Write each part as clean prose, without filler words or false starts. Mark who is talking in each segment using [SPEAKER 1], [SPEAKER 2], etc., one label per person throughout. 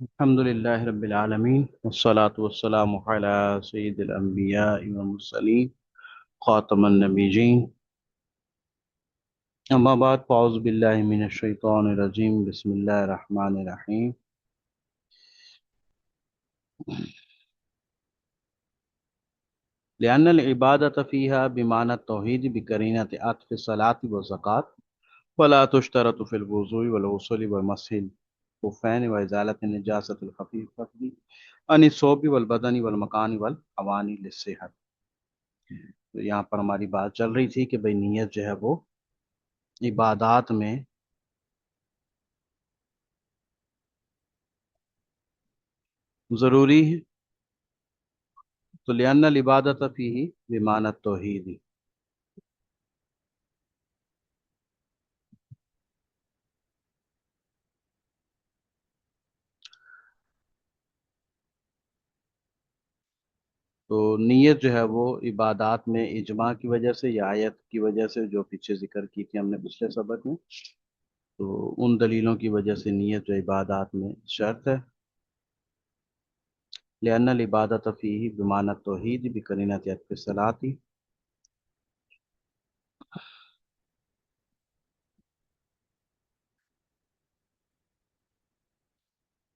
[SPEAKER 1] الحمد لله رب العالمين والصلاة والسلام على سيد الأنبياء والمرسلين خاتم النبيين أما بعد فأعوذ بالله من الشيطان الرجيم بسم الله الرحمن الرحيم لأن العبادة فيها بمعنى التوحيد بقرينة عطف الصلاة والزكاة ولا تشترط في الوضوء والغسل ومسح الخفين وإزالة النجاسة الخفيفة عن الثوب والبدن والمكان والأواني للصحة۔ تو یہاں پر ہماری بات چل رہی تھی کہ بھئی نیت جو ہے وہ عبادات میں ضروری ہے۔ تو لأن العبادت فیہ بمعنی التوحید، تو نیت جو ہے وہ عبادات میں اجماع کی وجہ سے یا آیت کی وجہ سے جو پیچھے ذکر کی تھی ہم نے پچھلے سبق میں، تو ان دلیلوں کی وجہ سے نیت جو عبادات میں شرط ہے۔ لأن العبادت فیہ بمعنی التوحید بقرینۃ عطف الصلاۃ،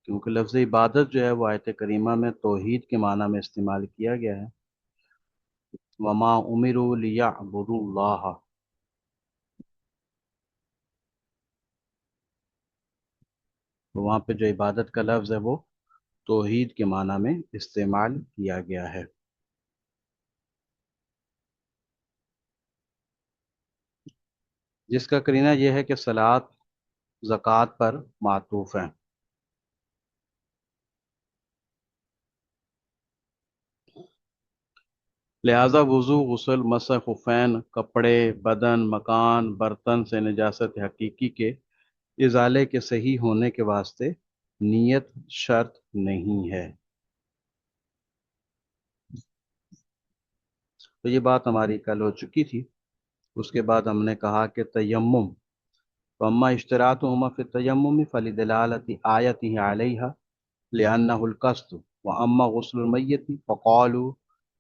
[SPEAKER 1] کیونکہ لفظ عبادت جو ہے وہ آیت کریمہ میں توحید کے معنی میں استعمال کیا گیا ہے۔ وما امروا لیعبدوا اللہ، تو وہاں پہ جو عبادت کا لفظ ہے وہ توحید کے معنی میں استعمال کیا گیا ہے۔ جس کا قرینہ یہ ہے کہ صلاۃ زکوٰۃ پر معطوف ہے۔ لہذا وضو، غسل، مسح خفین، کپڑے، بدن، مکان، برتن سے نجاست حقیقی کے ازالے کے صحیح ہونے کے واسطے نیت شرط نہیں ہے۔ تو یہ بات ہماری کل ہو چکی تھی۔ اس کے بعد ہم نے کہا کہ تیمم، فاما اشتراطهما فی التیمم فلدلالۃ آیتہ علیہ لأنہ القصد، واما غسل المیت فقالوا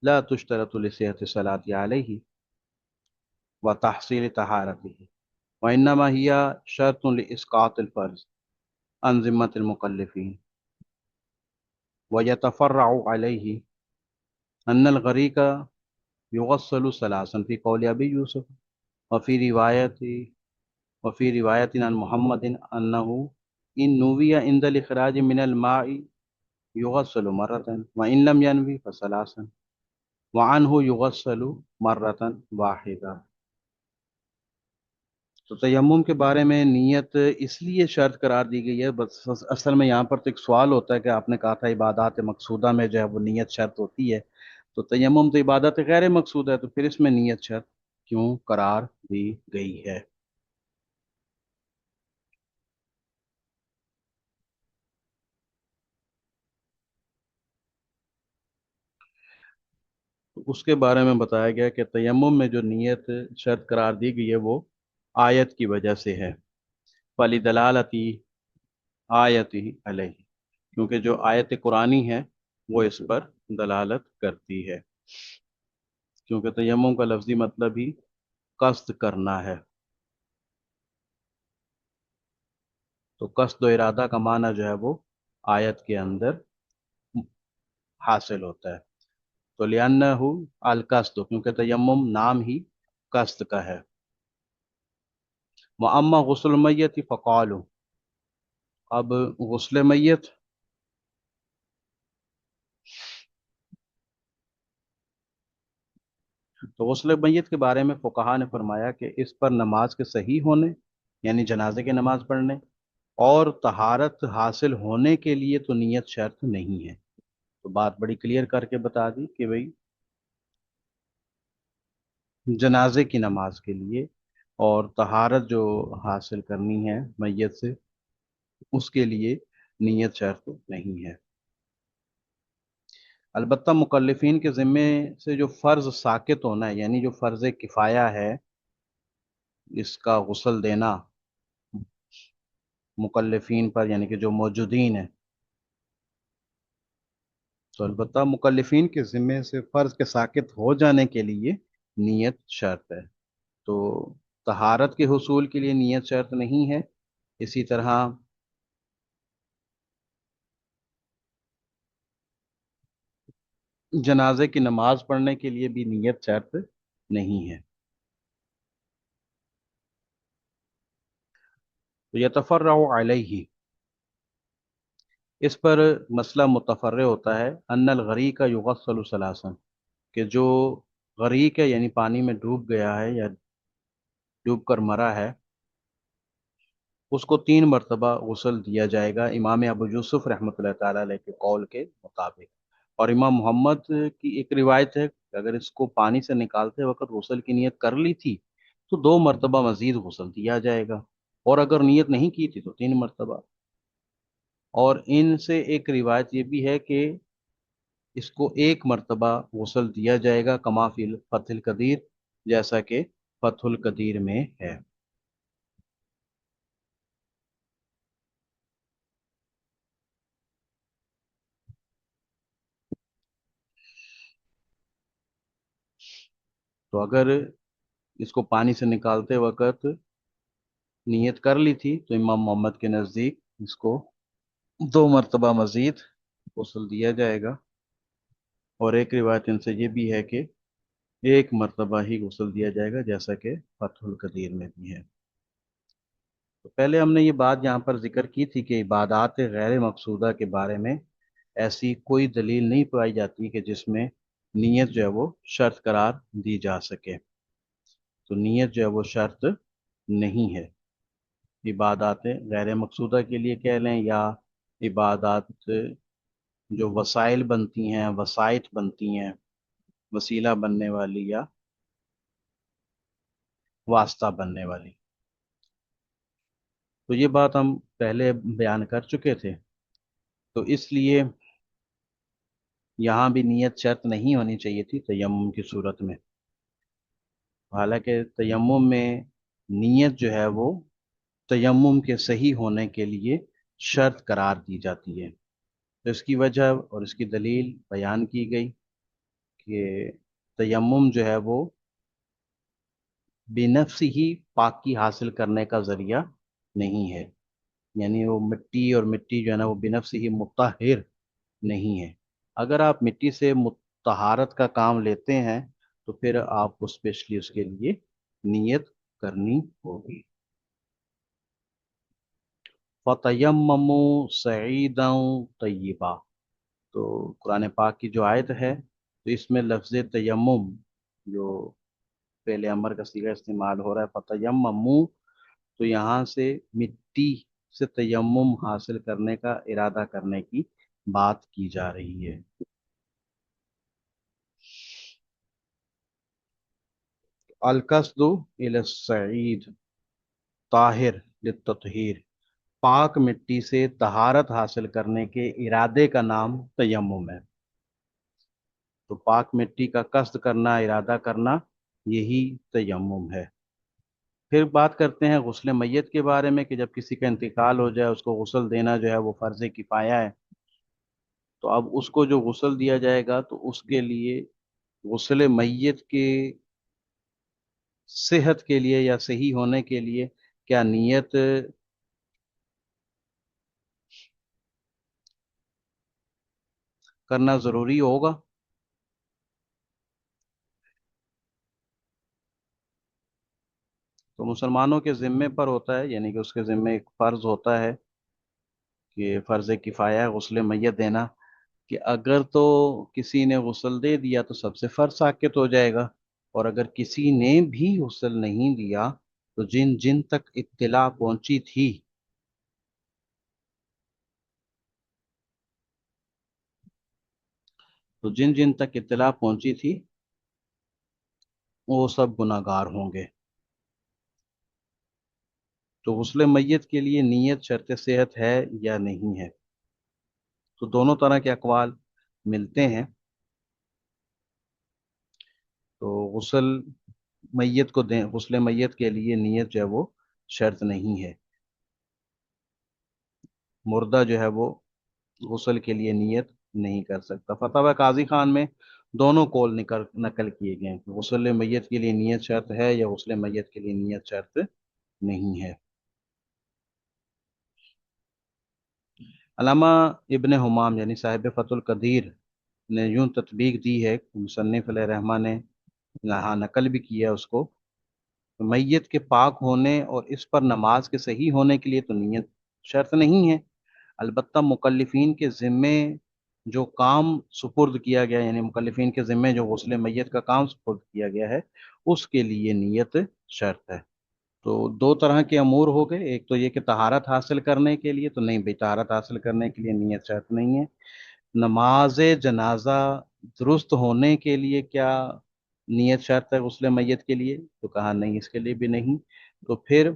[SPEAKER 1] لا تشترط لصحۃ الصلاۃ علیہ وتحصیل طہارتہ وانما ہی شرط لاسقاط الفرض عن ذمۃ المکلفین، ویتفرع علیہ ان الغریق یغسل ثلاثا فی قول ابی یوسف وفی روایت عن محمد انہ ان نوی عند الاخراج من الماء یغسل مرة وان لم ینوی فثلاثا وعنہ یغسل مرة واحدہ۔ تو تیمم کے بارے میں نیت اس لیے شرط قرار دی گئی ہے، بس اصل میں یہاں پر تو ایک سوال ہوتا ہے کہ آپ نے کہا تھا عبادات مقصودہ میں جو ہے وہ نیت شرط ہوتی ہے، تو تیمم تو عبادت غیر مقصود ہے، تو پھر اس میں نیت شرط کیوں قرار دی گئی ہے؟ تو اس کے بارے میں بتایا گیا کہ تیمم میں جو نیت شرط قرار دی گئی ہے وہ آیت کی وجہ سے ہے، فَلِدَلَالَةِ آیتہ علیہ، کیونکہ جو آیت قرآنی ہے وہ اس پر دلالت کرتی ہے، کیونکہ تیمم کا لفظی مطلب ہی قصد کرنا ہے، تو قصد و ارادہ کا معنی جو ہے وہ آیت کے اندر حاصل ہوتا ہے۔ تو لِأَنَّهُ القصد، کیونکہ تیمم نام ہی قصد کا ہے۔ وَأَمَّا غسل المیت فقالوا، اب غسل میت، تو غسل میت کے بارے میں فقہا نے فرمایا کہ اس پر نماز کے صحیح ہونے، یعنی جنازے کی نماز پڑھنے اور طہارت حاصل ہونے کے لیے تو نیت شرط نہیں ہے۔ تو بات بڑی کلیئر کر کے بتا دی کہ بھئی جنازے کی نماز کے لیے اور طہارت جو حاصل کرنی ہے میت سے، اس کے لیے نیت شرط نہیں ہے۔ البتہ مکلفین کے ذمے سے جو فرض ساقط ہونا ہے، یعنی جو فرض کفایہ ہے اس کا غسل دینا مکلفین پر، یعنی کہ جو موجودین ہیں، تو البتہ مکلفین کے ذمے سے فرض کے ساقط ہو جانے کے لیے نیت شرط ہے. تو طہارت کے حصول کے لیے نیت شرط نہیں ہے. اسی طرح جنازے کی نماز پڑھنے کے لیے بھی نیت شرط نہیں ہے. تو یتفرع علیہ، اس پر مسئلہ متفرع ہوتا ہے. ان الغریق کا یغسل ثلاثا، کہ جو غریق ہے یعنی پانی میں ڈوب گیا ہے یا ڈوب کر مرا ہے، اس کو 3 مرتبہ غسل دیا جائے گا امام ابو یوسف رحمۃ اللہ تعالیٰ علیہ کے قول کے مطابق. اور امام محمد کی ایک روایت ہے کہ اگر اس کو پانی سے نکالتے وقت غسل کی نیت کر لی تھی تو 2 مرتبہ مزید غسل دیا جائے گا، اور اگر نیت نہیں کی تھی تو 3 مرتبہ. اور ان سے ایک روایت یہ بھی ہے کہ اس کو 1 مرتبہ غسل دیا جائے گا کما فی فتح القدیر، جیسا کہ فتح القدیر میں ہے. تو اگر اس کو پانی سے نکالتے وقت نیت کر لی تھی تو امام محمد کے نزدیک اس کو 2 مرتبہ مزید غسل دیا جائے گا. اور ایک روایت ان سے یہ بھی ہے کہ 1 مرتبہ ہی غسل دیا جائے گا، جیسا کہ فتح القدیر میں بھی ہے. تو پہلے ہم نے یہ بات یہاں پر ذکر کی تھی کہ عبادات غیر مقصودہ کے بارے میں ایسی کوئی دلیل نہیں پائی جاتی کہ جس میں نیت جو ہے وہ شرط قرار دی جا سکے. تو نیت جو ہے وہ شرط نہیں ہے. عبادات غیر مقصودہ کے لیے کہہ لیں یا عبادات جو وسائل بنتی ہیں، وسائط بنتی ہیں، وسیلہ بننے والی یا واسطہ بننے والی. تو یہ بات ہم پہلے بیان کر چکے تھے. تو اس لیے یہاں بھی نیت شرط نہیں ہونی چاہیے تھی تیمم کی صورت میں. حالانکہ تیمم میں نیت جو ہے وہ تیمم کے صحیح ہونے کے لیے شرط قرار دی جاتی ہے. تو اس کی وجہ اور اس کی دلیل بیان کی گئی کہ تیمم جو ہے وہ بنفس ہی پاکی حاصل کرنے کا ذریعہ نہیں ہے. یعنی وہ مٹی اور مٹی جو ہے نا وہ بنفس ہی مطہر نہیں ہے. اگر آپ مٹی سے طہارت کا کام لیتے ہیں تو پھر آپ کو اسپیشلی اس کے لیے نیت کرنی ہوگی. فَتَيَمَّمُوا صَعِيدًا طَيِّبًا، تو قرآن پاک کی جو آیت ہے تو اس میں لفظ تیمم جو پہلے امر کا صیغہ استعمال ہو رہا ہے فَتَيَمَّمُوا، تو یہاں سے مٹی سے تیمم حاصل کرنے کا ارادہ کرنے کی بات کی جا رہی ہے. القصد الی الصعید طاہر للتطہیر، پاک مٹی سے طہارت حاصل کرنے کے ارادے کا نام تیمم ہے. تو پاک مٹی کا قصد کرنا، ارادہ کرنا، یہی تیمم ہے. پھر بات کرتے ہیں غسل میت کے بارے میں کہ جب کسی کا انتقال ہو جائے اس کو غسل دینا جو ہے وہ فرض کفایہ ہے. تو اب اس کو جو غسل دیا جائے گا تو اس کے لیے غسل میت کے صحت کے لیے یا صحیح ہونے کے لیے کیا نیت کرنا ضروری ہوگا؟ تو مسلمانوں کے ذمے پر ہوتا ہے، یعنی کہ اس کے ذمے ایک فرض ہوتا ہے کہ فرض کفایہ ہے غسل میت دینا، کہ اگر تو کسی نے غسل دے دیا تو سب سے فرض ساقط ہو جائے گا، اور اگر کسی نے بھی غسل نہیں دیا تو جن جن تک اطلاع پہنچی تھی جن جن تک اطلاع پہنچی تھی وہ سب گناہ گار ہوں گے. تو غسل میت کے لیے نیت شرط صحت ہے یا نہیں ہے؟ تو دونوں طرح کے اقوال ملتے ہیں. تو غسل میت کے لیے نیت جو ہے وہ شرط نہیں ہے. مردہ جو ہے وہ غسل کے لیے نیت نہیں کر سکتا۔ فتاوی قاضی خان میں دونوں قول نقل کیے گئے ہیں کہ غسل میت کے لیے نیت شرط ہے یا غسل میت کے لیے نیت شرط نہیں ہے۔ علامہ ابن حمام یعنی صاحب فتح القدیر نے یوں تطبیق دی ہے، مصنف علیہ رحمٰ نے یہاں نقل بھی کیا اس کو، میت کے پاک ہونے اور اس پر نماز کے صحیح ہونے کے لیے تو نیت شرط نہیں ہے، البتہ مکلفین کے ذمے جو کام سپرد کیا گیا، یعنی مکلفین کے ذمے جو غسل میت کا کام سپرد کیا گیا ہے اس کے لیے نیت شرط ہے۔ تو دو طرح کے امور ہو گئے، ایک تو یہ کہ طہارت حاصل کرنے کے لیے، تو نہیں بھائی طہارت حاصل کرنے کے لیے نیت شرط نہیں ہے۔ نماز جنازہ درست ہونے کے لیے کیا نیت شرط ہے غسل میت کے لیے؟ تو کہا نہیں، اس کے لیے بھی نہیں۔ تو پھر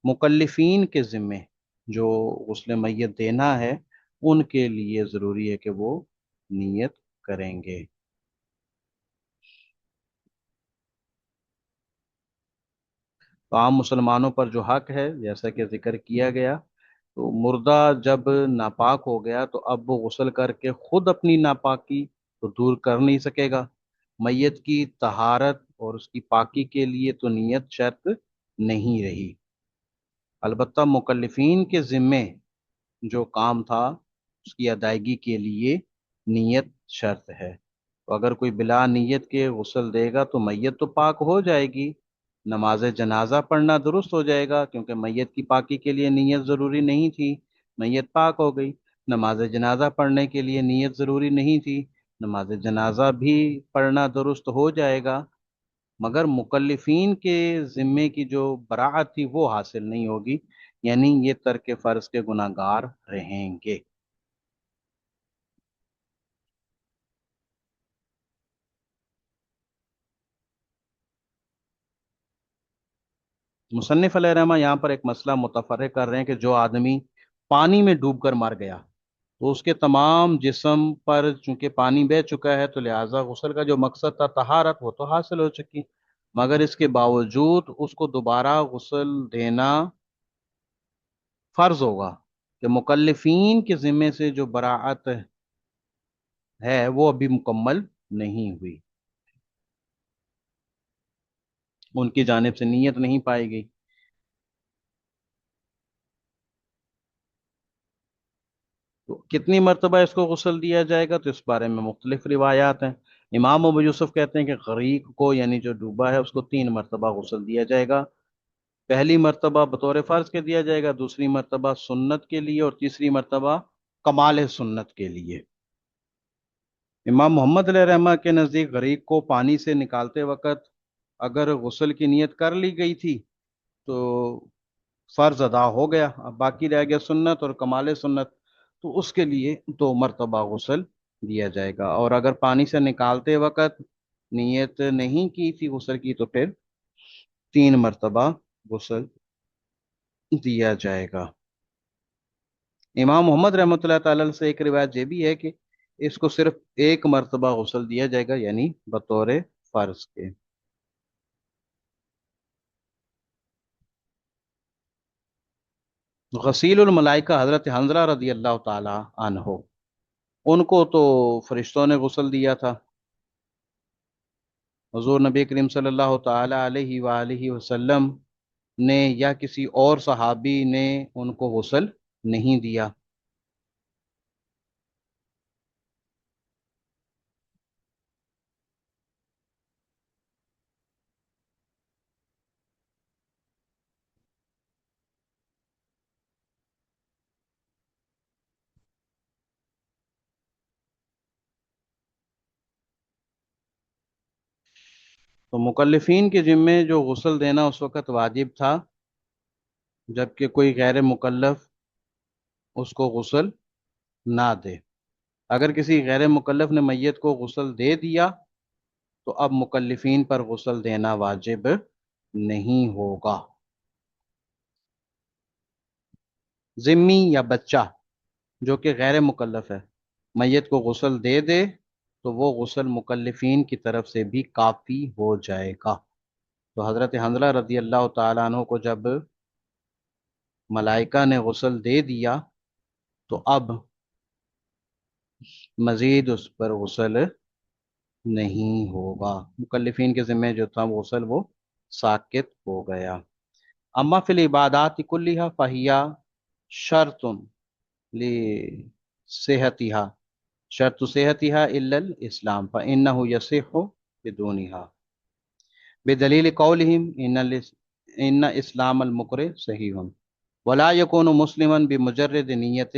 [SPEAKER 1] مکلفین کے ذمے جو غسل میت دینا ہے ان کے لیے ضروری ہے کہ وہ نیت کریں گے۔ تو عام مسلمانوں پر جو حق ہے جیسا کہ ذکر کیا گیا، تو مردہ جب ناپاک ہو گیا تو اب وہ غسل کر کے خود اپنی ناپاکی تو دور کر نہیں سکے گا، میت کی طہارت اور اس کی پاکی کے لیے تو نیت شرط نہیں رہی، البتہ مکلفین کے ذمے جو کام تھا اس کی ادائیگی کے لیے نیت شرط ہے۔ تو اگر کوئی بلا نیت کے غسل دے گا تو میت تو پاک ہو جائے گی، نماز جنازہ پڑھنا درست ہو جائے گا کیونکہ میت کی پاکی کے لیے نیت ضروری نہیں تھی، میت پاک ہو گئی۔ نماز جنازہ پڑھنے کے لیے نیت ضروری نہیں تھی، نماز جنازہ بھی پڑھنا درست ہو جائے گا، مگر مکلفین کے ذمے کی جو براعت تھی وہ حاصل نہیں ہوگی، یعنی یہ ترک فرض کے گناہ گار رہیں گے۔ مصنف علیہ رحمہ یہاں پر ایک مسئلہ متفرق کر رہے ہیں کہ جو آدمی پانی میں ڈوب کر مر گیا تو اس کے تمام جسم پر چونکہ پانی بہہ چکا ہے تو لہٰذا غسل کا جو مقصد تھا طہارت وہ تو حاصل ہو چکی، مگر اس کے باوجود اس کو دوبارہ غسل دینا فرض ہوگا کہ مکلفین کے ذمے سے جو براعت ہے وہ ابھی مکمل نہیں ہوئی، ان کی جانب سے نیت نہیں پائی گئی۔ تو کتنی مرتبہ اس کو غسل دیا جائے گا تو اس بارے میں مختلف روایات ہیں۔ امام ابو یوسف کہتے ہیں کہ غریق کو یعنی جو ڈوبا ہے اس کو 3 مرتبہ غسل دیا جائے گا، پہلی مرتبہ بطور فرض کے دیا جائے گا، دوسری مرتبہ سنت کے لیے، اور تیسری مرتبہ کمال سنت کے لیے۔ امام محمد علیہ رحمہ کے نزدیک غریق کو پانی سے نکالتے وقت اگر غسل کی نیت کر لی گئی تھی تو فرض ادا ہو گیا، اب باقی رہ گیا سنت اور کمال سنت، تو اس کے لیے 2 مرتبہ غسل دیا جائے گا، اور اگر پانی سے نکالتے وقت نیت نہیں کی تھی غسل کی تو پھر 3 مرتبہ غسل دیا جائے گا۔ امام محمد رحمۃ اللہ تعالی سے ایک روایت یہ بھی ہے کہ اس کو صرف 1 مرتبہ غسل دیا جائے گا، یعنی بطور فرض کے۔ غسیل الملائکہ حضرت حنظلہ رضی اللہ تعالی عنہ، ان کو تو فرشتوں نے غسل دیا تھا، حضور نبی کریم صلی اللہ تعالی علیہ وآلہ وسلم نے یا کسی اور صحابی نے ان کو غسل نہیں دیا۔ تو مکلفین کے ذمے جو غسل دینا اس وقت واجب تھا جبکہ کوئی غیر مکلف اس کو غسل نہ دے، اگر کسی غیر مکلف نے میت کو غسل دے دیا تو اب مکلفین پر غسل دینا واجب نہیں ہوگا۔ ذمی یا بچہ جو کہ غیر مکلف ہے میت کو غسل دے دے تو وہ غسل مکلفین کی طرف سے بھی کافی ہو جائے گا۔ تو حضرت حنظلہ رضی اللہ تعالیٰ عنہ کو جب ملائکہ نے غسل دے دیا تو اب مزید اس پر غسل نہیں ہوگا، مکلفین کے ذمہ جو تھا غسل وہ ساقط ہو گیا۔ اما فی العبادات کلیہا فہیا شرط لصحتها، شرط صحتها الا الاسلام فانه يصح بدونها بدلیل قولهم ان اسلام المکرہ صحیح ولا يكون مسلما بمجرد نیت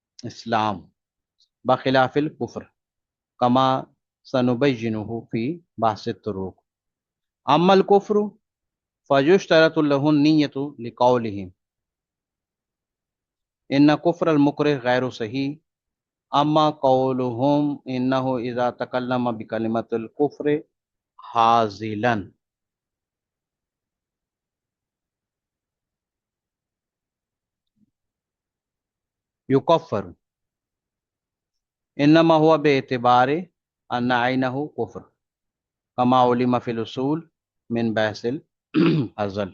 [SPEAKER 1] الاسلام بخلاف الکفر کما سنبینہ فی بحث الطرق۔ اما الکفر فیشترط له النیۃ لقولهم ان کفر المکرہ غیر صحیح۔ اما قولهم انه اذا تکلم بکلمۃ الکفر حاضلا یکفر انما هو باعتبار ان عینہ کفر کما علم فی الاصول من بحث الازل۔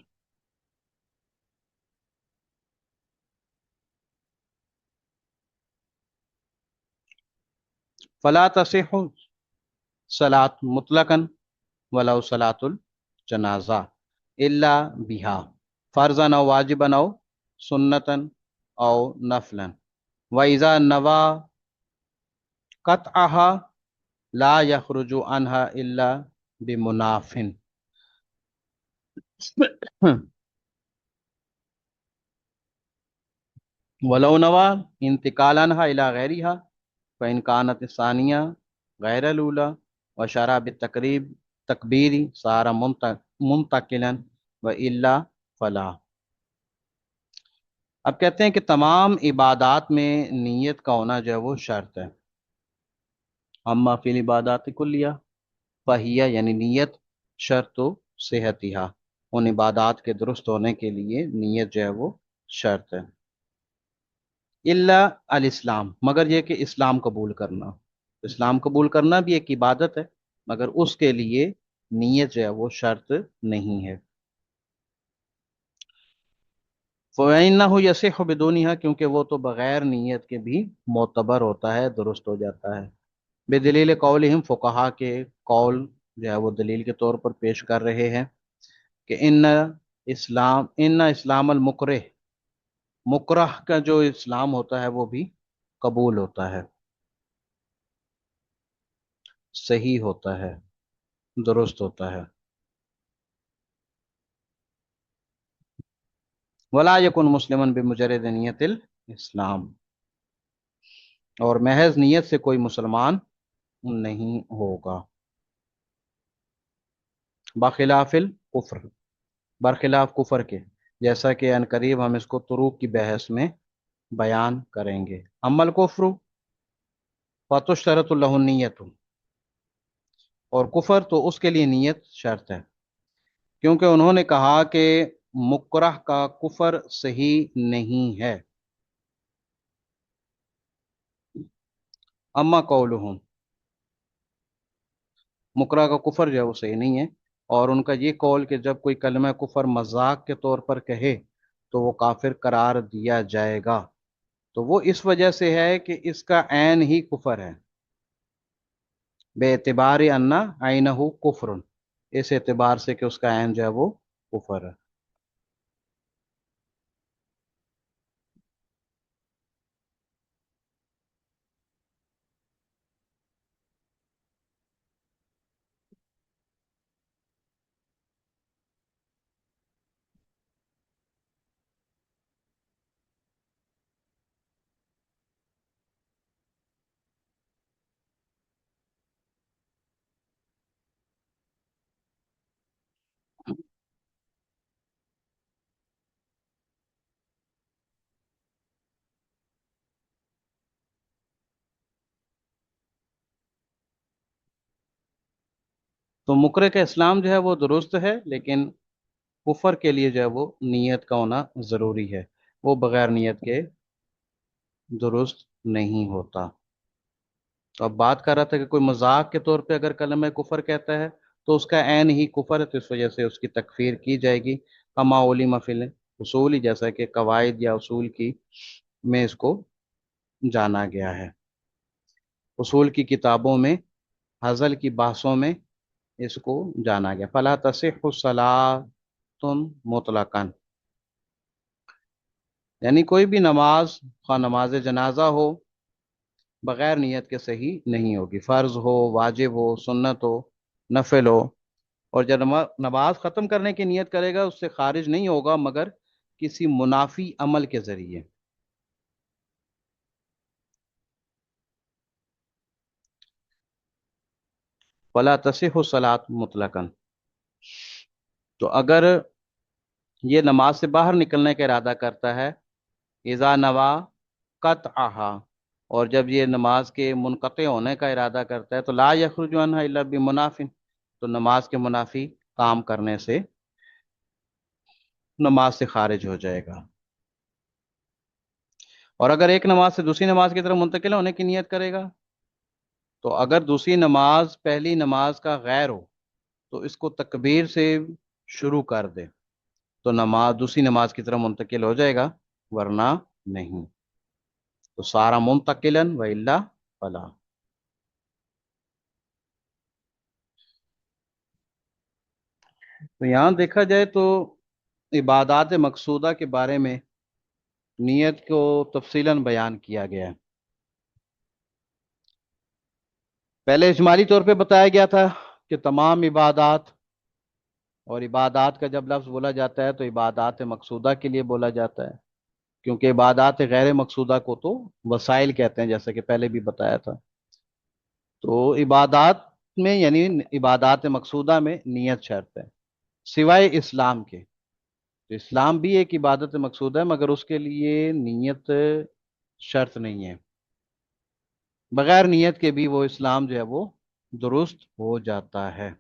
[SPEAKER 1] فلا تصح صلاۃ مطلقاً ولو صلاۃ الجنازہ الا بها فرضا او واجبا او سنتا او نفلا واذا نوى قطعها لا يخرج عنها الا بمناف ولو نوى انتقال عنها الى غيرها فإن كانت الثانية غير الأولى وشرع بالتقريب تکبیری صار منتقلا وإلا فلا۔ اب کہتے ہیں کہ تمام عبادات میں نیت کا ہونا جو ہے وہ شرط ہے۔ اما فی العبادات کلیہ فہیہ یعنی نیت شرط و صحتہا، ان عبادات کے درست ہونے کے لیے نیت جو ہے وہ شرط ہے۔ الا الاسلام مگر یہ کہ اسلام قبول کرنا، اسلام قبول کرنا بھی ایک عبادت ہے مگر اس کے لیے نیت جو ہے وہ شرط نہیں ہے۔ فَإِنَّهُ يَصِحُّ بِدُونِهَا کیونکہ وہ تو بغیر نیت کے بھی معتبر ہوتا ہے، درست ہو جاتا ہے۔ بدلیل قولہم فقہا کے قول جو ہے وہ دلیل کے طور پر پیش کر رہے ہیں کہ ان اسلام المکرہ، مکرہ کا جو اسلام ہوتا ہے وہ بھی قبول ہوتا ہے، صحیح ہوتا ہے، درست ہوتا ہے۔ ولا یکن مسلمن بمجرد نیت الاسلام، اور محض نیت سے کوئی مسلمان نہیں ہوگا۔ بخلاف الکفر، برخلاف کفر کے، جیسا کہ ان قریب ہم اس کو طرق کی بحث میں بیان کریں گے۔ اما الکفر فتشترط له النیت، اور کفر تو اس کے لیے نیت شرط ہے، کیونکہ انہوں نے کہا کہ مکرہ کا کفر صحیح نہیں ہے۔ اما قولہم، مکرہ کا کفر جو ہے وہ صحیح نہیں ہے، اور ان کا یہ قول کہ جب کوئی کلمہ کفر مذاق کے طور پر کہے تو وہ کافر قرار دیا جائے گا، تو وہ اس وجہ سے ہے کہ اس کا عین ہی کفر ہے، بے اعتبار انا عینہ کفر، اس اعتبار سے کہ اس کا عین جو ہے وہ کفر ہے۔ تو مکرہ کا اسلام جو ہے وہ درست ہے، لیکن کفر کے لیے جو ہے وہ نیت کا ہونا ضروری ہے، وہ بغیر نیت کے درست نہیں ہوتا۔ تو اب بات کر رہا تھا کہ کوئی مذاق کے طور پہ اگر کلمہ کفر کہتا ہے تو اس کا عین ہی کفر ہے، تو اس وجہ سے اس کی تکفیر کی جائے گی، کما علم فی الاصول، جیسا کہ قواعد یا اصول کی میں اس کو جانا گیا ہے، اصول کی کتابوں میں، ہزل کی بحثوں میں اس کو جانا گیا۔ فلا تصح صلاۃ مطلقاً، یعنی کوئی بھی نماز، خواہ نماز جنازہ ہو، بغیر نیت کے صحیح نہیں ہوگی، فرض ہو، واجب ہو، سنت ہو، نفل ہو۔ اور جب نماز ختم کرنے کی نیت کرے گا اس سے خارج نہیں ہوگا مگر کسی منافی عمل کے ذریعے۔ ولا تصح الصلاۃ مطلقاً، تو اگر یہ نماز سے باہر نکلنے کا ارادہ کرتا ہے، اذا نوا قطعہا، اور جب یہ نماز کے منقطع ہونے کا ارادہ کرتا ہے تو لا یخرج عنہا الا بمناف، تو نماز کے منافی کام کرنے سے نماز سے خارج ہو جائے گا۔ اور اگر ایک نماز سے دوسری نماز کی طرف منتقل ہونے کی نیت کرے گا، تو اگر دوسری نماز پہلی نماز کا غیر ہو تو اس کو تکبیر سے شروع کر دے تو نماز دوسری نماز کی طرف منتقل ہو جائے گا، ورنہ نہیں۔ تو سارا منتقلا و الا فلا۔ تو یہاں دیکھا جائے تو عبادات مقصودہ کے بارے میں نیت کو تفصیلاً بیان کیا گیا ہے۔ پہلے اجمالی طور پہ بتایا گیا تھا کہ تمام عبادات، اور عبادات کا جب لفظ بولا جاتا ہے تو عبادات مقصودہ کے لیے بولا جاتا ہے، کیونکہ عبادات غیر مقصودہ کو تو وسائل کہتے ہیں، جیسا کہ پہلے بھی بتایا تھا۔ تو عبادات میں یعنی عبادات مقصودہ میں نیت شرط ہے، سوائے اسلام کے۔ تو اسلام بھی ایک عبادت مقصودہ ہے مگر اس کے لیے نیت شرط نہیں ہے، بغیر نیت کے بھی وہ اسلام جو ہے وہ درست ہو جاتا ہے۔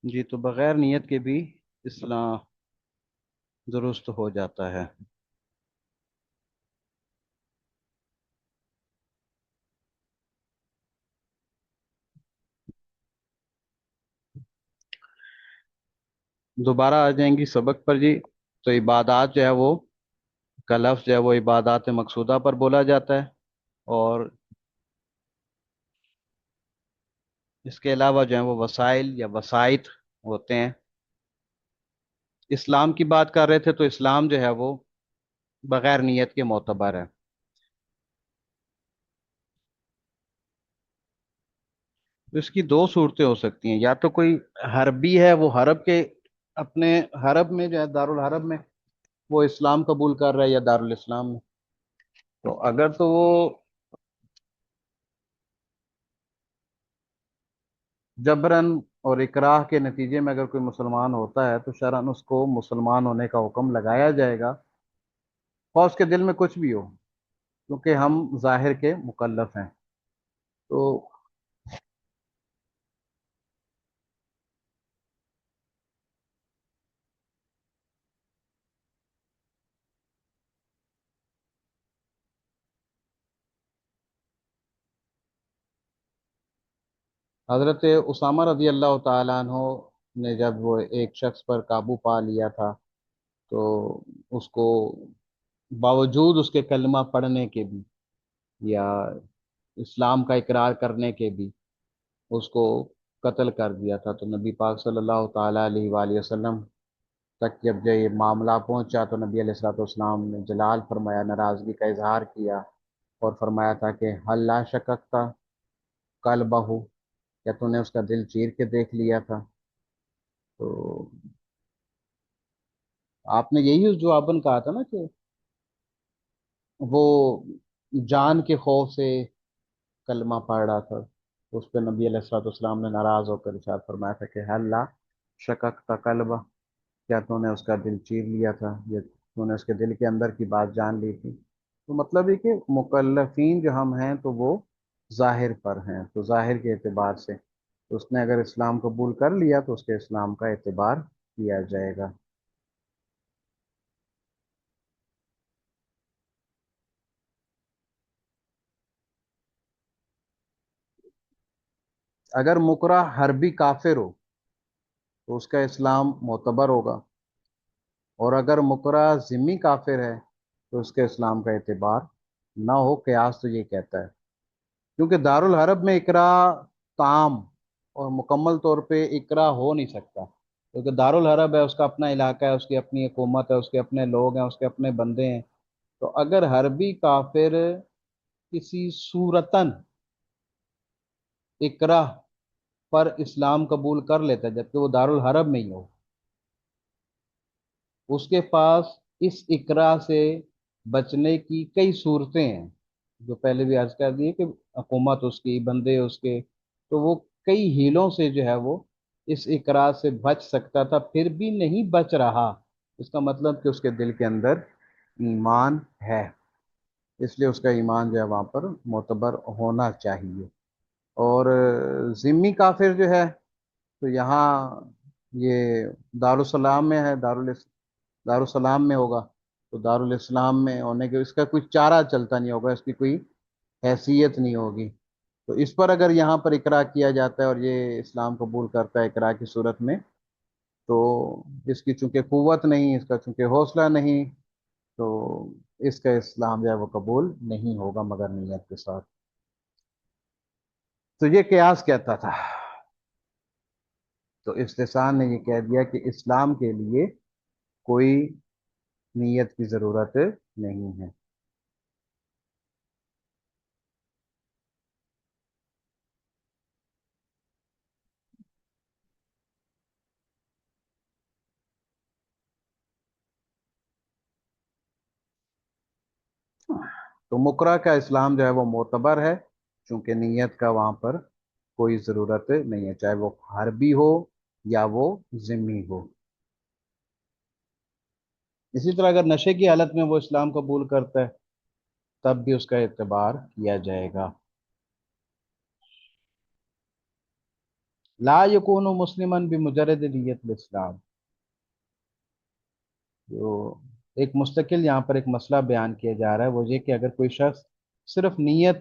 [SPEAKER 1] جی، تو بغیر نیت کے بھی اسلام درست ہو جاتا ہے۔ دوبارہ آ جائیں گی سبق پر جی۔ تو عبادات جو ہے وہ کا لفظ جو ہے وہ عبادات مقصودہ پر بولا جاتا ہے، اور اس کے علاوہ جو ہے وہ وسائل یا وسائط ہوتے ہیں۔ اسلام کی بات کر رہے تھے تو اسلام جو ہے وہ بغیر نیت کے معتبر ہے۔ تو اس کی دو صورتیں ہو سکتی ہیں، یا تو کوئی حربی ہے، وہ حرب کے اپنے حرب میں جو ہے دارالحرب میں وہ اسلام قبول کر رہا ہے، یا دارالاسلام میں۔ تو اگر تو وہ جبرن اور اکراہ کے نتیجے میں اگر کوئی مسلمان ہوتا ہے تو شرعاً اس کو مسلمان ہونے کا حکم لگایا جائے گا، خواہ اس کے دل میں کچھ بھی ہو، کیونکہ ہم ظاہر کے مکلف ہیں۔ تو حضرت اسامہ رضی اللہ تعالیٰ عنہ نے جب وہ ایک شخص پر قابو پا لیا تھا تو اس کو باوجود اس کے کلمہ پڑھنے کے بھی یا اسلام کا اقرار کرنے کے بھی اس کو قتل کر دیا تھا۔ تو نبی پاک صلی اللہ تعالیٰ علیہ وآلہ وسلم تک جب یہ معاملہ پہنچا تو نبی علیہ الصلوۃ والسلام نے جلال فرمایا، ناراضگی کا اظہار کیا، اور فرمایا تھا کہ حل لا شککتا قلبہ، کیا تو نے اس کا دل چیر کے دیکھ لیا تھا؟ تو آپ نے یہی اس جواباً کہا تھا نا کہ وہ جان کے خوف سے کلمہ پڑھ رہا تھا۔ اس پہ نبی علیہ الصلوۃ والسلام نے ناراض ہو کر ارشاد فرمایا تھا کہ حل لا شککتا قلبہ، کیا تو نے اس کا دل چیر لیا تھا، یا تو نے اس کے دل کے اندر کی بات جان لی تھی؟ تو مطلب ہے کہ مکلفین جو ہم ہیں تو وہ ظاہر پر ہیں، تو ظاہر کے اعتبار سے تو اس نے اگر اسلام قبول کر لیا تو اس کے اسلام کا اعتبار کیا جائے گا۔ اگر مکرہ حربی کافر ہو تو اس کا اسلام معتبر ہوگا، اور اگر مکرہ ذمی کافر ہے تو اس کے اسلام کا اعتبار نہ ہو۔ قیاس تو یہ کہتا ہے، کیونکہ دارالحرب میں اکراہ تام اور مکمل طور پہ اکراہ ہو نہیں سکتا، کیونکہ دارالحرب ہے، اس کا اپنا علاقہ ہے، اس کی اپنی حکومت ہے، اس کے اپنے لوگ ہیں، اس کے اپنے بندے ہیں۔ تو اگر حربی کافر کسی صورتن اکراہ پر اسلام قبول کر لیتا ہے جبکہ وہ دارالحرب میں ہی ہو، اس کے پاس اس اکراہ سے بچنے کی کئی صورتیں ہیں، جو پہلے بھی عرض کر دی ہے کہ حکومت اس کی، بندے اس کے، تو وہ کئی ہیلوں سے جو ہے وہ اس اکراہ سے بچ سکتا تھا، پھر بھی نہیں بچ رہا، اس کا مطلب کہ اس کے دل کے اندر ایمان ہے، اس لیے اس کا ایمان جو ہے وہاں پر معتبر ہونا چاہیے۔ اور ذمی کافر جو ہے تو یہاں یہ دارالسلام میں ہے، دارالسلام میں ہوگا، تو دارالاسلام میں ہونے کے اس کا کوئی چارہ چلتا نہیں ہوگا، اس کی کوئی حیثیت نہیں ہوگی، تو اس پر اگر یہاں پر اقرار کیا جاتا ہے اور یہ اسلام قبول کرتا ہے اقرار کی صورت میں، تو اس کی چونکہ قوت نہیں، اس کا چونکہ حوصلہ نہیں، تو اس کا اسلام جو ہے وہ قبول نہیں ہوگا مگر نیت کے ساتھ۔ تو یہ قیاس کہتا تھا، تو استحسان نے یہ کہہ دیا کہ اسلام کے لیے کوئی نیت کی ضرورت نہیں ہے۔ تو مکرہ کا اسلام جو ہے وہ معتبر ہے، چونکہ نیت کا وہاں پر کوئی ضرورت نہیں ہے، چاہے وہ حربی ہو یا وہ ذمی ہو۔ اسی طرح اگر نشے کی حالت میں وہ اسلام قبول کرتا ہے تب بھی اس کا اعتبار کیا جائے گا۔ لا یکون مسلما بمجرد نیت الاسلام، جو ایک مستقل یہاں پر ایک مسئلہ بیان کیا جا رہا ہے وہ یہ کہ اگر کوئی شخص صرف نیت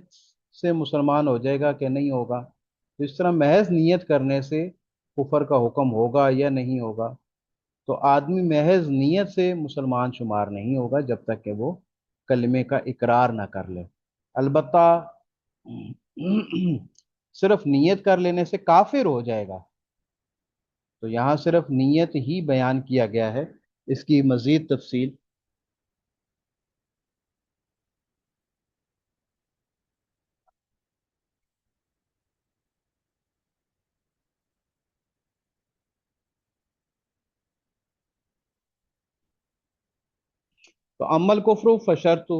[SPEAKER 1] سے مسلمان ہو جائے گا کہ نہیں ہوگا، تو اس طرح محض نیت کرنے سے کفر کا حکم ہوگا یا نہیں ہوگا؟ تو آدمی محض نیت سے مسلمان شمار نہیں ہوگا جب تک کہ وہ کلمے کا اقرار نہ کر لے۔ البتہ صرف نیت کر لینے سے کافر ہو جائے گا، تو یہاں صرف نیت ہی بیان کیا گیا ہے، اس کی مزید تفصیل تو عمل کفر فشرط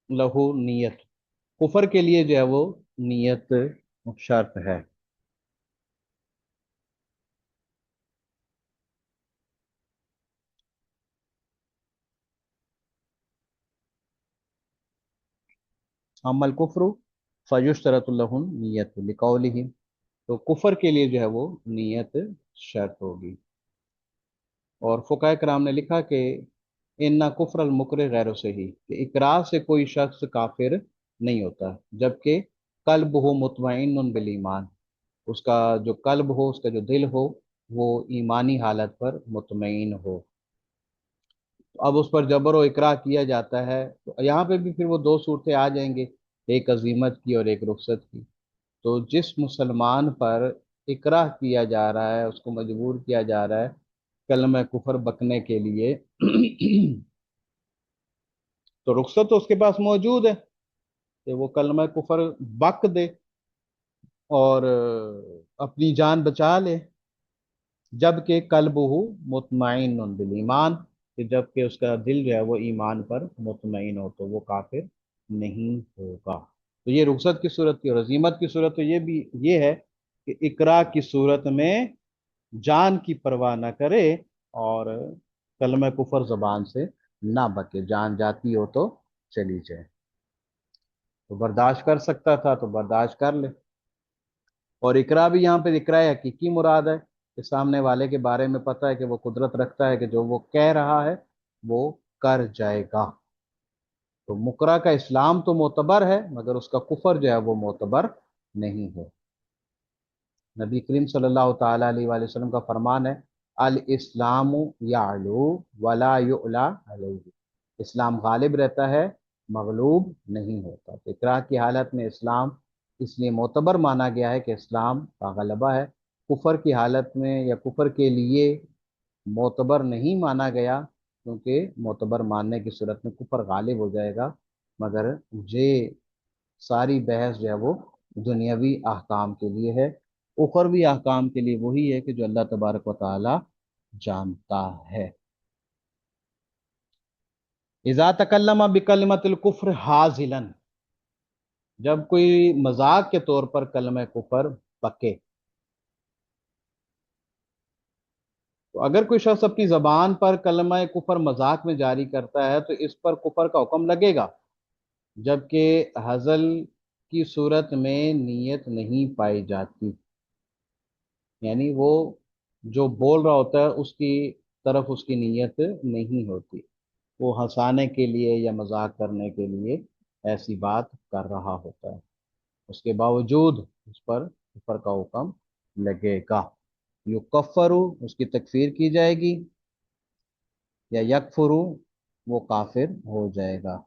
[SPEAKER 1] لہو نیت، کفر کے لیے جو ہے وہ نیت شرط ہے۔ عمل کفر فیشترط لہو نیت لقولہ، تو کفر کے لیے جو ہے وہ نیت شرط ہوگی۔ اور فقہ کرام نے لکھا کہ ان کفر المکر غیر صحیح، کہ اقرار سے کوئی شخص کافر نہیں ہوتا جبکہ قلب ہو مطمئن بالایمان، اس کا جو قلب ہو، اس کا جو دل ہو، وہ ایمانی حالت پر مطمئن ہو۔ اب اس پر جبر و اکراہ کیا جاتا ہے تو یہاں پہ بھی پھر وہ دو صورتیں آ جائیں گے، ایک عزیمت کی اور ایک رخصت کی۔ تو جس مسلمان پر اکراہ کیا جا رہا ہے، اس کو مجبور کیا جا رہا ہے کلمہ کفر بکنے کے لیے تو رخصت تو اس کے پاس موجود ہے کہ وہ کلمہ کفر بک دے اور اپنی جان بچا لے، جبکہ قلب ہو مطمئن بالایمان، کہ جب کہ اس کا دل جو ہے وہ ایمان پر مطمئن ہو تو وہ کافر نہیں ہوگا۔ تو یہ رخصت کی صورت کی، اور عزیمت کی صورت تو یہ ہے کہ اقرا کی صورت میں جان کی پرواہ نہ کرے اور کلمہ کفر زبان سے نہ بکے، جان جاتی ہو تو چلی جائے، تو برداشت کر سکتا تھا تو برداشت کر لے۔ اور اقرا بھی یہاں پہ اقرا حقیقی مراد ہے کہ سامنے والے کے بارے میں پتہ ہے کہ وہ قدرت رکھتا ہے کہ جو وہ کہہ رہا ہے وہ کر جائے گا۔ تو مکرہ کا اسلام تو معتبر ہے مگر اس کا کفر جو ہے وہ معتبر نہیں ہے۔ نبی کریم صلی اللہ تعالیٰ علیہ وآلہ وسلم کا فرمان ہے، الاسلام یعلو ولا یعلا علیہ، اسلام غالب رہتا ہے مغلوب نہیں ہوتا۔ تو اکراہ کی حالت میں اسلام اس لیے معتبر مانا گیا ہے کہ اسلام کا غلبہ ہے، کفر کی حالت میں یا کفر کے لیے معتبر نہیں مانا گیا، کیونکہ معتبر ماننے کی صورت میں کفر غالب ہو جائے گا۔ مگر یہ ساری بحث جو ہے وہ دنیاوی احکام کے لیے ہے، اخروی احکام کے لیے وہی ہے کہ جو اللہ تبارک و تعالی جانتا ہے۔ اذا تکلم بکلمۃ الکفر حاضلا، جب کوئی مذاق کے طور پر کلمہ کفر بکے، تو اگر کوئی شخص اپنی زبان پر کلمہ کفر مذاق میں جاری کرتا ہے تو اس پر کفر کا حکم لگے گا، جبکہ ہزل کی صورت میں نیت نہیں پائی جاتی، یعنی وہ جو بول رہا ہوتا ہے اس کی طرف اس کی نیت نہیں ہوتی، وہ ہنسانے کے لیے یا مذاق کرنے کے لیے ایسی بات کر رہا ہوتا ہے، اس کے باوجود اس پر کفر کا حکم لگے گا۔ یکفرو، اس کی تکفیر کی جائے گی، یا یکفرو، وہ کافر ہو جائے گا۔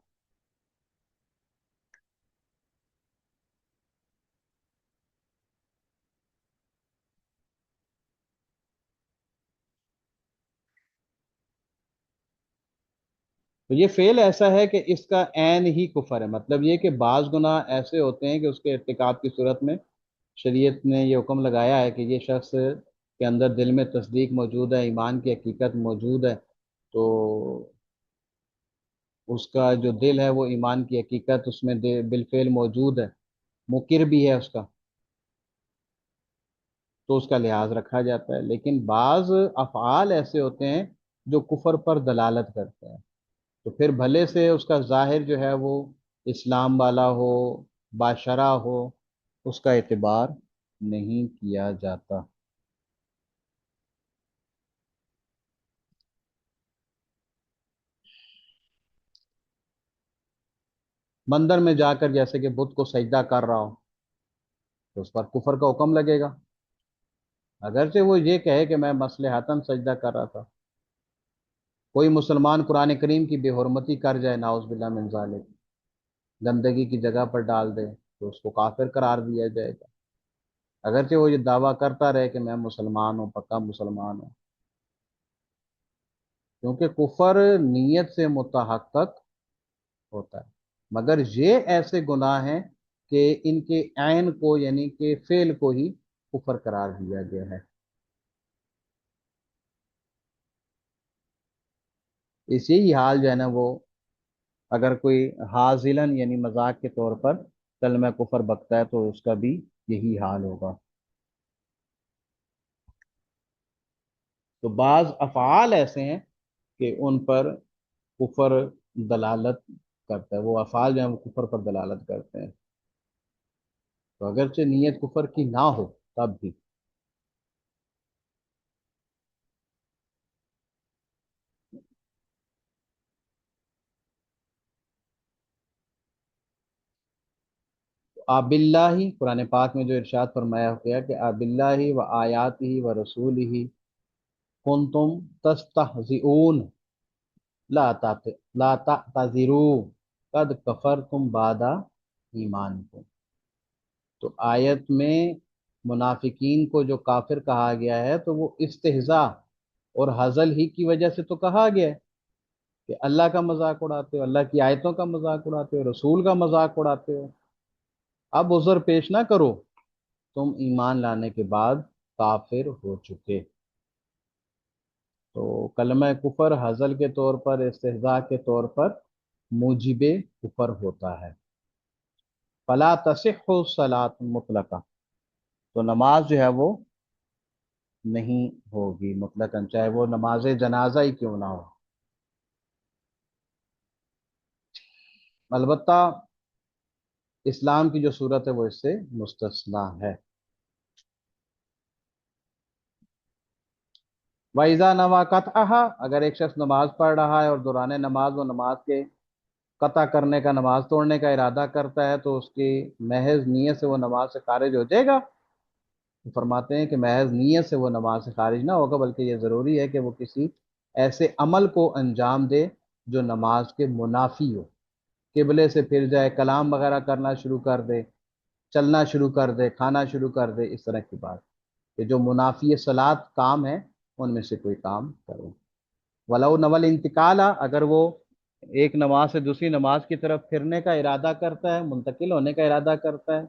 [SPEAKER 1] تو یہ فعل ایسا ہے کہ اس کا عین ہی کفر ہے، مطلب یہ کہ بعض گناہ ایسے ہوتے ہیں کہ اس کے ارتکاب کی صورت میں شریعت نے یہ حکم لگایا ہے کہ یہ شخص کے اندر دل میں تصدیق موجود ہے، ایمان کی حقیقت موجود ہے، تو اس کا جو دل ہے وہ ایمان کی حقیقت اس میں بالفعل موجود ہے، مقر بھی ہے اس کا، تو اس کا لحاظ رکھا جاتا ہے۔ لیکن بعض افعال ایسے ہوتے ہیں جو کفر پر دلالت کرتے ہیں، تو پھر بھلے سے اس کا ظاہر جو ہے وہ اسلام والا ہو، باشرہ ہو، اس کا اعتبار نہیں کیا جاتا۔ مندر میں جا کر جیسے کہ بت کو سجدہ کر رہا ہو تو اس پر کفر کا حکم لگے گا، اگرچہ وہ یہ کہے کہ میں مصلحتاً سجدہ کر رہا تھا۔ کوئی مسلمان قرآن کریم کی بے حرمتی کر جائے، نعوذ باللہ من ذالک، گندگی کی جگہ پر ڈال دے، تو اس کو کافر قرار دیا جائے گا، اگرچہ وہ یہ دعویٰ کرتا رہے کہ میں مسلمان ہوں، پکا مسلمان ہوں، کیونکہ کفر نیت سے متحقق ہوتا ہے۔ مگر یہ ایسے گناہ ہیں کہ ان کے عین کو یعنی کہ فعل کو ہی کفر قرار دیا گیا ہے۔ اسی ہی حال جو ہے نا وہ اگر کوئی حاضلن یعنی مذاق کے طور پر کلمہ کفر بکتا ہے تو اس کا بھی یہی حال ہوگا۔ تو بعض افعال ایسے ہیں کہ ان پر کفر دلالت کرتا ہے، وہ افعال جو ہیں وہ کفر پر دلالت کرتے ہیں، تو اگرچہ نیت کفر کی نہ ہو تب بھی۔ آب اللہ، قرآن پاک میں جو ارشاد فرمایا گیا کہ آب اللہ و آیات ہی و رسول ہی کنتم تستہزئون لا تعتذروا قد کفرتم بعد ایمانکم۔ تو آیت میں منافقین کو جو کافر کہا گیا ہے تو وہ استہزاء اور ہزل ہی کی وجہ سے تو کہا گیا ہے کہ اللہ کا مذاق اڑاتے ہو، اللہ کی آیتوں کا مذاق اڑاتے ہو، رسول کا مذاق اڑاتے ہو، اب عذر پیش نہ کرو، تم ایمان لانے کے بعد کافر ہو چکے۔ تو کلمہ کفر ہزل کے طور پر، استہزاء کے طور پر موجب کفر ہوتا ہے۔ فلا تصح الصلاۃ مطلقہ، تو نماز جو ہے وہ نہیں ہوگی مطلقاً، چاہے وہ نماز جنازہ ہی کیوں نہ ہو۔ البتہ اسلام کی جو صورت ہے وہ اس سے مستثنا ہے۔ وَإِذَا نَوَى قَطْعَهَا، اگر ایک شخص نماز پڑھ رہا ہے اور دوران نماز وہ نماز کے قطع کرنے کا، نماز توڑنے کا ارادہ کرتا ہے، تو اس کی محض نیت سے وہ نماز سے خارج ہو جائے گا؟ فرماتے ہیں کہ محض نیت سے وہ نماز سے خارج نہ ہوگا، بلکہ یہ ضروری ہے کہ وہ کسی ایسے عمل کو انجام دے جو نماز کے منافی ہو، قبلے سے پھر جائے، کلام وغیرہ کرنا شروع کر دے، چلنا شروع کر دے، کھانا شروع کر دے، اس طرح کی بات کہ جو منافی صلاۃ کام ہے ان میں سے کوئی کام کرو۔ ولو نول انتقالا، اگر وہ ایک نماز سے دوسری نماز کی طرف پھرنے کا ارادہ کرتا ہے، منتقل ہونے کا ارادہ کرتا ہے،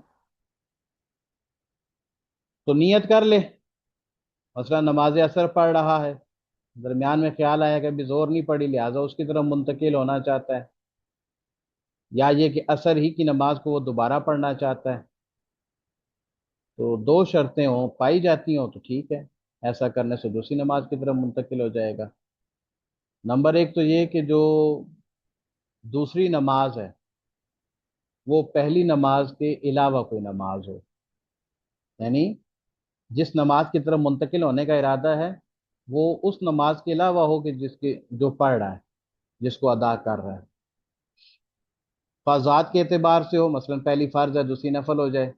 [SPEAKER 1] تو نیت کر لے۔ مثلا نماز اثر پڑھ رہا ہے، درمیان میں خیال آیا کہ ابھی زور نہیں پڑی، لہٰذا اس کی طرف منتقل ہونا چاہتا ہے، یا یہ کہ اثر ہی کی نماز کو وہ دوبارہ پڑھنا چاہتا ہے، تو دو شرطیں ہوں پائی جاتی ہوں تو ٹھیک ہے، ایسا کرنے سے دوسری نماز کی طرف منتقل ہو جائے گا۔ نمبر ایک تو یہ کہ جو دوسری نماز ہے وہ پہلی نماز کے علاوہ کوئی نماز ہو، یعنی جس نماز کی طرف منتقل ہونے کا ارادہ ہے وہ اس نماز کے علاوہ ہو کہ جس کے جو پڑھ رہا ہے، جس کو ادا کر رہا ہے۔ فضاد کے اعتبار سے ہو، مثلا پہلی فرض ہے دوسری نفل ہو جائے،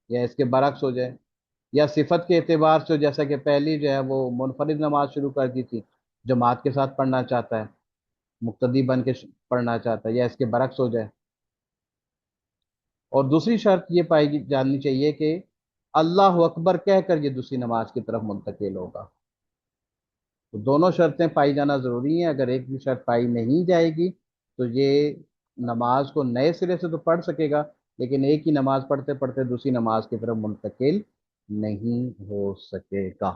[SPEAKER 1] یا اس کے برعکس ہو جائے، یا صفت کے اعتبار سے ہو، جیسا کہ پہلی جو ہے وہ منفرد نماز شروع کر دی تھی، جماعت کے ساتھ پڑھنا چاہتا ہے، مقتدی بن کے پڑھنا چاہتا ہے، یا اس کے برعکس ہو جائے۔ اور دوسری شرط یہ جاننی چاہیے کہ اللہ اکبر کہہ کر یہ دوسری نماز کی طرف منتقل ہوگا۔ تو دونوں شرطیں پائی جانا ضروری ہیں، اگر ایک بھی شرط پائی نہیں جائے گی تو یہ نماز کو نئے سرے سے تو پڑھ سکے گا، لیکن ایک ہی نماز پڑھتے پڑھتے دوسری نماز کی طرف منتقل نہیں ہو سکے گا۔